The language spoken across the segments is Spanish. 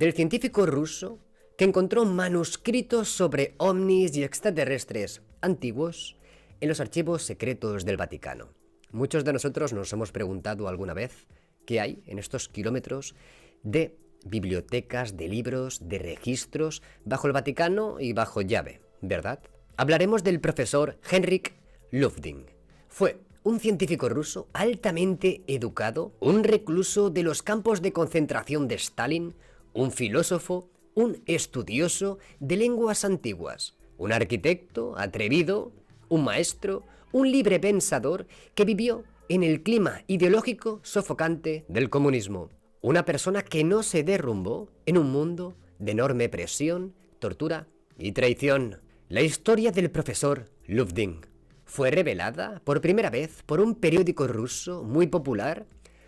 del científico ruso que encontró manuscritos sobre ovnis y extraterrestres antiguos en los archivos secretos del Vaticano. Muchos de nosotros nos hemos preguntado alguna vez qué hay en estos kilómetros de bibliotecas, de libros, de registros bajo el Vaticano y bajo llave, ¿verdad? Hablaremos del profesor Henryk Luftin. Fue un científico ruso altamente educado, un recluso de los campos de concentración de Stalin, un filósofo, un estudioso de lenguas antiguas, un arquitecto atrevido, un maestro, un libre pensador que vivió en el clima ideológico sofocante del comunismo. Una persona que no se derrumbó en un mundo de enorme presión, tortura y traición. La historia del profesor Luftin fue revelada por primera vez por un periódico ruso muy popular,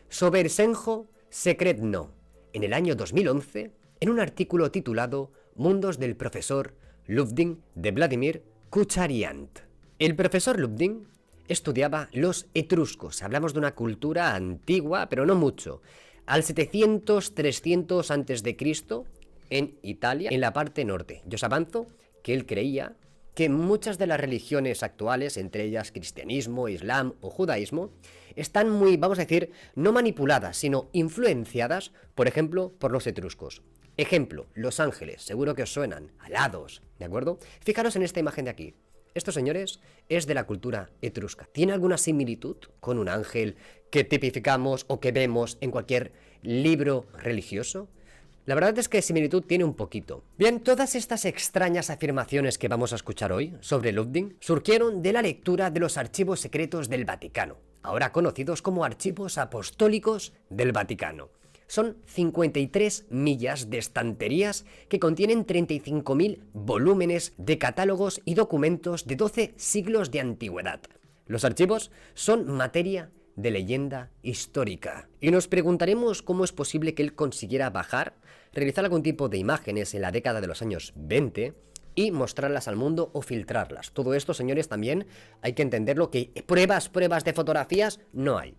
Soversenjo Sekretno, en el año 2011, en un artículo titulado Mundos del profesor Luftin de Vladimir Kuchariant. El profesor Luftin estudiaba los etruscos. Hablamos de una cultura antigua, pero no mucho. Al 700-300 a.C. en Italia, en la parte norte. Yo os avanzo que él creía que muchas de las religiones actuales, entre ellas cristianismo, islam o judaísmo, están muy, vamos a decir, no manipuladas, sino influenciadas, por ejemplo, por los etruscos. Ejemplo, los ángeles, seguro que os suenan, alados, ¿de acuerdo? Fijaros en esta imagen de aquí. Estos señores es de la cultura etrusca. ¿Tiene alguna similitud con un ángel que tipificamos o que vemos en cualquier libro religioso? La verdad es que similitud tiene un poquito. Bien, todas estas extrañas afirmaciones que vamos a escuchar hoy sobre Luftin surgieron de la lectura de los archivos secretos del Vaticano, ahora conocidos como archivos apostólicos del Vaticano. Son 53 millas de estanterías que contienen 35.000 volúmenes de catálogos y documentos de 12 siglos de antigüedad. Los archivos son materia de leyenda histórica. Y nos preguntaremos cómo es posible que él consiguiera bajar, realizar algún tipo de imágenes en la década de los años 20 y mostrarlas al mundo o filtrarlas. Todo esto, señores, también hay que entenderlo que pruebas de fotografías no hay.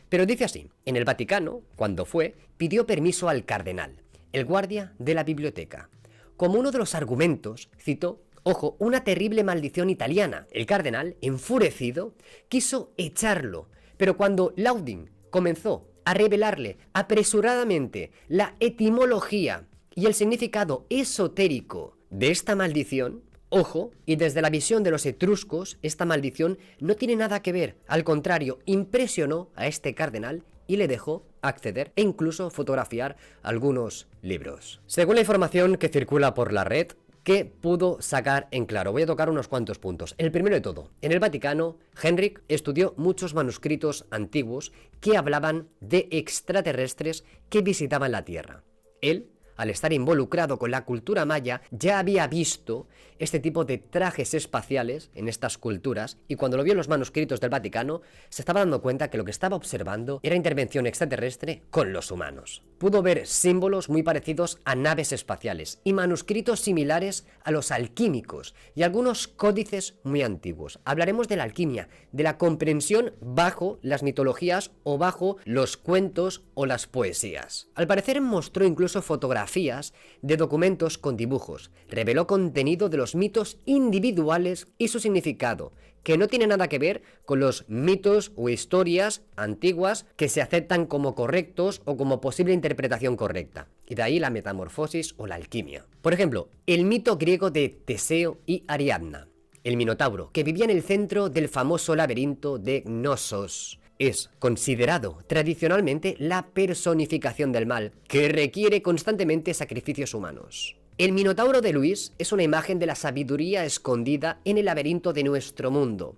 Pero dice así, en el Vaticano, cuando fue, pidió permiso al cardenal, el guardia de la biblioteca. Como uno de los argumentos, citó, ojo, una terrible maldición italiana. El cardenal, enfurecido, quiso echarlo, pero cuando Luftin comenzó a revelarle apresuradamente la etimología y el significado esotérico de esta maldición, ojo, y desde la visión de los etruscos, esta maldición no tiene nada que ver, al contrario, impresionó a este cardenal y le dejó acceder e incluso fotografiar algunos libros. Según la información que circula por la red, ¿qué pudo sacar en claro? Voy a tocar unos cuantos puntos. El primero de todo, en el Vaticano, Henryk estudió muchos manuscritos antiguos que hablaban de extraterrestres que visitaban la Tierra. Él, al estar involucrado con la cultura maya, ya había visto este tipo de trajes espaciales en estas culturas y cuando lo vio en los manuscritos del Vaticano se estaba dando cuenta que lo que estaba observando era intervención extraterrestre con los humanos. Pudo ver símbolos muy parecidos a naves espaciales y manuscritos similares a los alquímicos y algunos códices muy antiguos. Hablaremos de la alquimia, de la comprensión bajo las mitologías o bajo los cuentos o las poesías. Al parecer mostró incluso fotografías de documentos con dibujos, reveló contenido de los mitos individuales y su significado, que no tiene nada que ver con los mitos o historias antiguas que se aceptan como correctos o como posible interpretación correcta. Y de ahí la metamorfosis o la alquimia. Por ejemplo, el mito griego de Teseo y Ariadna, el Minotauro, que vivía en el centro del famoso laberinto de Gnosos. Es considerado tradicionalmente la personificación del mal, que requiere constantemente sacrificios humanos. El Minotauro de Luis es una imagen de la sabiduría escondida en el laberinto de nuestro mundo.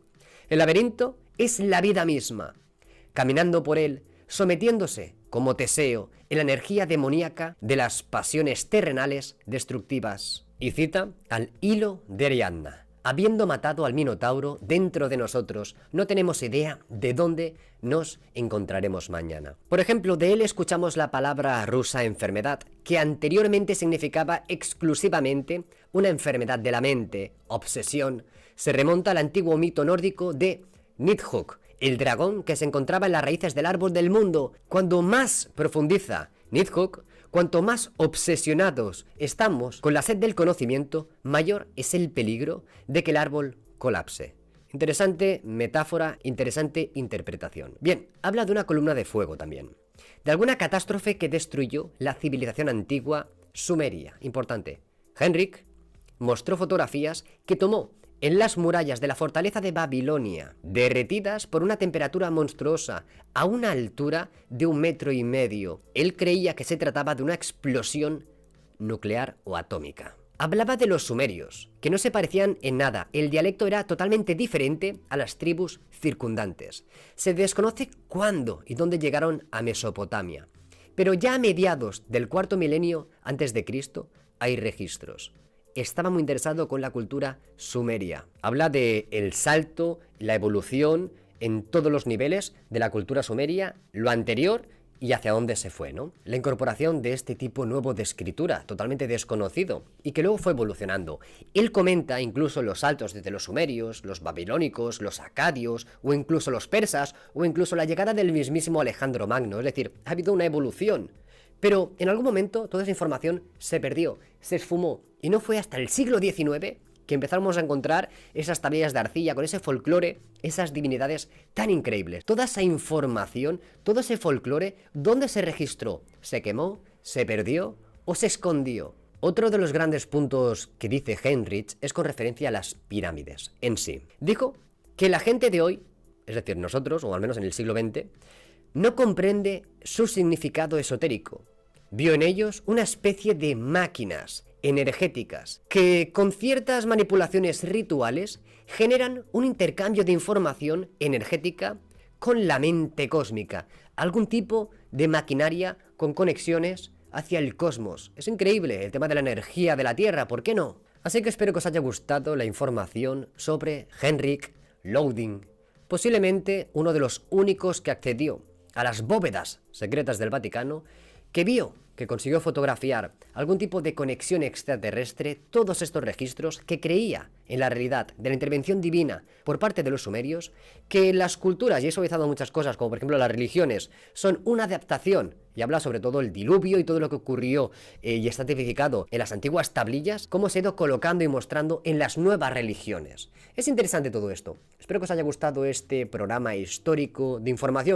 El laberinto es la vida misma. Caminando por él, sometiéndose, como Teseo, en la energía demoníaca de las pasiones terrenales destructivas. Y cita al hilo de Ariadna. Habiendo matado al Minotauro dentro de nosotros, no tenemos idea de dónde nos encontraremos mañana. Por ejemplo, de él escuchamos la palabra rusa enfermedad, que anteriormente significaba exclusivamente una enfermedad de la mente, obsesión. Se remonta al antiguo mito nórdico de Nidhogg, el dragón que se encontraba en las raíces del árbol del mundo. Cuando más profundiza Nidhogg, Cuanto más obsesionados estamos con la sed del conocimiento, mayor es el peligro de que el árbol colapse. Interesante metáfora, interesante interpretación. Bien, habla de una columna de fuego también, de alguna catástrofe que destruyó la civilización antigua sumeria. Importante. Henrik mostró fotografías que tomó en las murallas de la fortaleza de Babilonia, derretidas por una temperatura monstruosa, a una altura de 1,5 metros. Él creía que se trataba de una explosión nuclear o atómica. Hablaba de los sumerios, que no se parecían en nada, el dialecto era totalmente diferente a las tribus circundantes. Se desconoce cuándo y dónde llegaron a Mesopotamia, pero ya a mediados del cuarto milenio antes de Cristo hay registros. Estaba muy interesado con la cultura sumeria. Habla de el salto, la evolución en todos los niveles de la cultura sumeria, lo anterior y hacia dónde se fue, ¿no? La incorporación de este tipo nuevo de escritura, totalmente desconocido, y que luego fue evolucionando. Él comenta incluso los saltos desde los sumerios, los babilónicos, los acadios, o incluso los persas, o incluso la llegada del mismísimo Alejandro Magno. Es decir, ha habido una evolución. Pero en algún momento toda esa información se perdió, se esfumó, y no fue hasta el siglo XIX que empezamos a encontrar esas tablillas de arcilla con ese folclore, esas divinidades tan increíbles. Toda esa información, todo ese folclore, ¿dónde se registró? ¿Se quemó? ¿Se perdió? ¿O se escondió? Otro de los grandes puntos que dice Heinrich es con referencia a las pirámides en sí. Dijo que la gente de hoy, es decir, nosotros, o al menos en el siglo XX, no comprende su significado esotérico. Vio en ellos una especie de máquinas energéticas que con ciertas manipulaciones rituales generan un intercambio de información energética con la mente cósmica, algún tipo de maquinaria con conexiones hacia el cosmos. Es increíble el tema de la energía de la Tierra, ¿por qué no? Así que espero que os haya gustado la información sobre Henrik Loding, posiblemente uno de los únicos que accedió a las bóvedas secretas del Vaticano, que vio, que consiguió fotografiar algún tipo de conexión extraterrestre, todos estos registros, que creía en la realidad de la intervención divina por parte de los sumerios, que las culturas, y he suavizado muchas cosas, como por ejemplo las religiones, son una adaptación, y habla sobre todo el diluvio y todo lo que ocurrió y está tipificado en las antiguas tablillas, cómo se ha ido colocando y mostrando en las nuevas religiones. Es interesante todo esto. Espero que os haya gustado este programa histórico de información